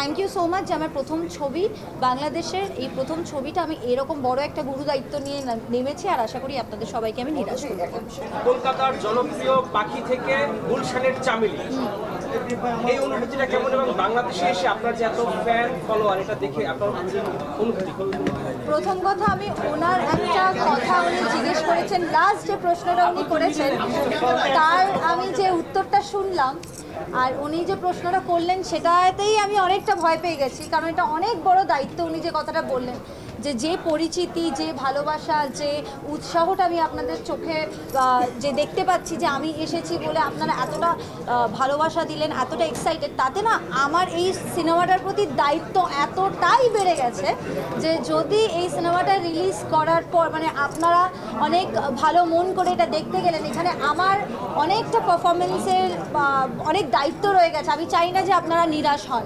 Thank you so much যে আমার প্রথম ছবি বাংলাদেশের এই প্রথম ছবিটা আমি এরকম বড় একটা গুরু দায়িত্ব নিয়ে নেমেছি আর আশা করি আপনাদের সবাইকে আমি নিরাশ করব। কলকাতার জনপ্রিয় পাখি থেকে গুলশানের চামেলি, এই অনুভূতিটা কেমন এবং বাংলাদেশে এসে আপনার যে এত ফ্যান ফলোয়ার এটা দেখে আপনার অনুভূতি? প্রথম কথা আমি ওনার একটা কথা উনি জিজ্ঞেস করেছেন, লাস্ট যে প্রশ্নটা উনি করেছেন তার আমি যে উত্তরটা শুনলাম আর উনি যে প্রশ্নটা করলেন সেটাতেই আমি অনেকটা ভয় পেয়ে গেছি, কারণ এটা অনেক বড় দায়িত্ব। উনি যে কথাটা বললেন যে পরিচিতি, যে ভালোবাসা, যে উৎসাহটা আমি আপনাদের চোখে যে দেখতে পাচ্ছি যে আমি এসেছি বলে আপনারা এতটা ভালোবাসা দিলেন, এতটা এক্সাইটেড, তাতে না আমার এই সিনেমাটার প্রতি দায়িত্ব এতটাই বেড়ে গেছে যে যদি এই সিনেমাটা রিলিজ করার পর মানে আপনারা অনেক ভালো মন করে এটা দেখতে গেলেন, এখানে আমার অনেকটা পারফরমেন্সের অনেক দায়িত্ব রয়ে গেছে। আমি চাই না যে আপনারা নিরাশ হন।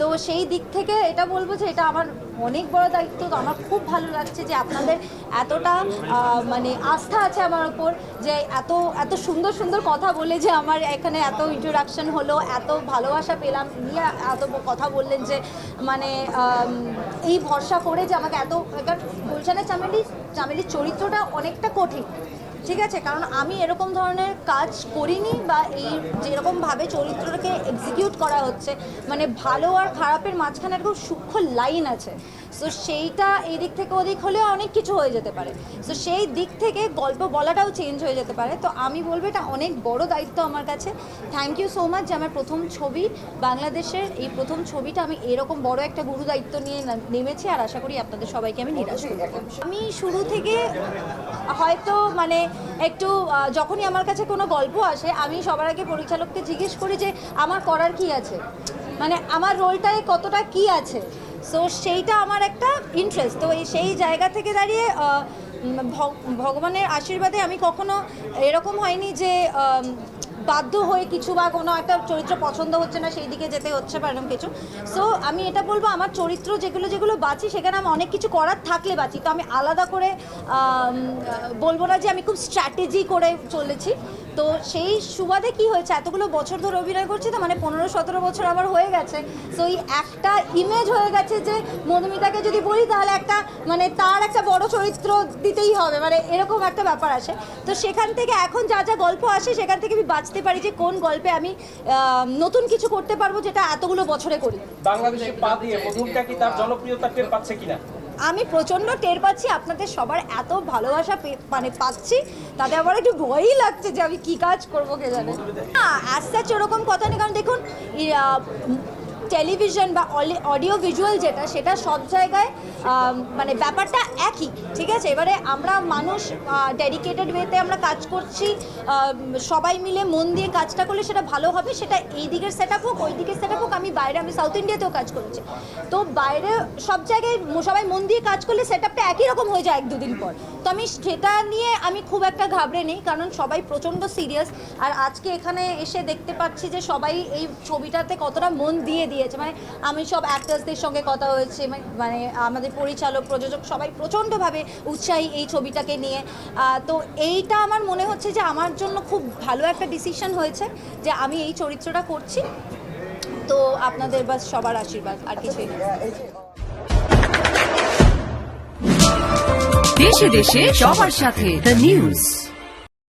তো সেই দিক থেকে এটা বলবো যে এটা আমার অনেক বড় দায়িত্ব। তো আমার খুব ভালো লাগছে যে আপনাদের এতটা মানে আস্থা আছে আমার ওপর, যে এত এত সুন্দর সুন্দর কথা বলে যে আমার এখানে এত ইন্ট্রোডাকশন হলো, এত ভালোবাসা পেলাম, নিয়ে এত কথা বললেন যে মানে এই ভরসা করে যে আমাকে এত, গুলশানের চামেলির চরিত্রটা অনেকটা কঠিন, ঠিক আছে, কারণ আমি এরকম ধরনের কাজ করিনি বা এই যেরকমভাবে চরিত্রটাকে এক্সিকিউট করা হচ্ছে মানে ভালো আর খারাপের মাঝখানে খুব সূক্ষ্ম লাইন আছে। সো সেইটা এই দিক থেকে ওদিক হলেও অনেক কিছু হয়ে যেতে পারে। সো সেই দিক থেকে গল্প বলাটাও চেঞ্জ হয়ে যেতে পারে। তো আমি বলবো এটা অনেক বড় দায়িত্ব আমার কাছে। থ্যাংক ইউ সো মাচ যে আমার প্রথম ছবি বাংলাদেশের এই প্রথম ছবিটা আমি এরকম বড় একটা গুরু দায়িত্ব নিয়ে নেমেছি আর আশা করি আপনাদের সবাইকে আমি নিরাশ করব। আমি শুরু থেকে হয়তো মানে একটু যখনই আমার কাছে কোনো গল্প আসে আমি সবার আগে পরিচালককে জিজ্ঞেস করি যে আমার করার কি আছে, মানে আমার রোলটায় কতটা কি আছে। সো সেইটা আমার একটা ইন্টারেস্ট। তো সেই জায়গা থেকে দাঁড়িয়ে ভগবানের আশীর্বাদে আমি কখনো এরকম হয়নি যে বাধ্য হয়ে কিছু বা কোনো একটা চরিত্র পছন্দ হচ্ছে না সেই দিকে যেতে হচ্ছে বা এরকম কিছু। সো আমি এটা বলবো আমার চরিত্র যেগুলো বাঁচি সেখানে আমি অনেক কিছু করার থাকলে বাঁচি। তো আমি আলাদা করে বলবো না যে আমি খুব স্ট্র্যাটেজি করে চলেছি। তো সেই সুবাদে কি হয়েছে, এতগুলো বছর ধরে অভিনয় করছি তো মানে 15-17 বছর আমার হয়ে গেছে। সো এই একটা ইমেজ হয়ে গেছে যে মধুমিতাকে যদি বলি তাহলে একটা মানে তার একটা বড় চরিত্র দিতেই হবে, মানে এরকম একটা ব্যাপার আসে। তো সেখান থেকে এখন যা যা গল্প আসে সেখান থেকে আমি বাঁচতে পারি যে কোন গল্পে আমি নতুন কিছু করতে পারবো যেটা এতগুলো বছরে করি। বাংলাদেশে পা দিয়ে মধুমিতা কি তার জনপ্রিয়তা টের পাচ্ছে কিনা? আমি প্রচণ্ড টের পাচ্ছি, আপনাদের সবার এত ভালোবাসা মানে পাচ্ছি, তাতে আমার একটু ভয়ই লাগছে যে আমি কী কাজ করবো কে জানে। না অ্যাজ সাচ ওরকম কথা নেই, কারণ দেখুন টেলিভিশন বা অডিও ভিজুয়াল যেটা সেটা সব জায়গায় মানে ব্যাপারটা একই, ঠিক আছে। এবারে আমরা মানুষ ডেডিকেটেড ওয়েতে আমরা কাজ করছি, সবাই মিলে মন দিয়ে কাজটা করলে সেটা ভালো হবে। সেটা এই দিকের সেট আপ হোক ওই দিকের সেট আপ হোক, আমি সাউথ ইন্ডিয়াতেও কাজ করেছি, তো বাইরে সব জায়গায় সবাই মন দিয়ে কাজ করলে সেট আপটা একই রকম হয়ে যায় 1-2 দিন পর। তো আমি সেটা নিয়ে আমি খুব একটা ঘাবড়ে নেই, কারণ সবাই প্রচণ্ড সিরিয়াস। আর আজকে এখানে এসে দেখতে পাচ্ছি যে সবাই এই ছবিটাতে কতটা মন দিয়েছে, মানে আমি সব অ্যাক্টার্সদের সঙ্গে কথা হয়েছে, মানে আমাদের পরিচালক প্রযোজক সবাই প্রচণ্ডভাবে উৎসাহী এই ছবিটাকে নিয়ে। তো এইটা আমার মনে হচ্ছে যে আমার জন্য খুব ভালো একটা ডিসিশন হয়েছে যে আমি এই চরিত্রটা করছি। তো আপনাদের বাস সবার আশীর্বাদ, আর কিছুই না। দেশে দেশে সবার সাথে দ্য নিউজ।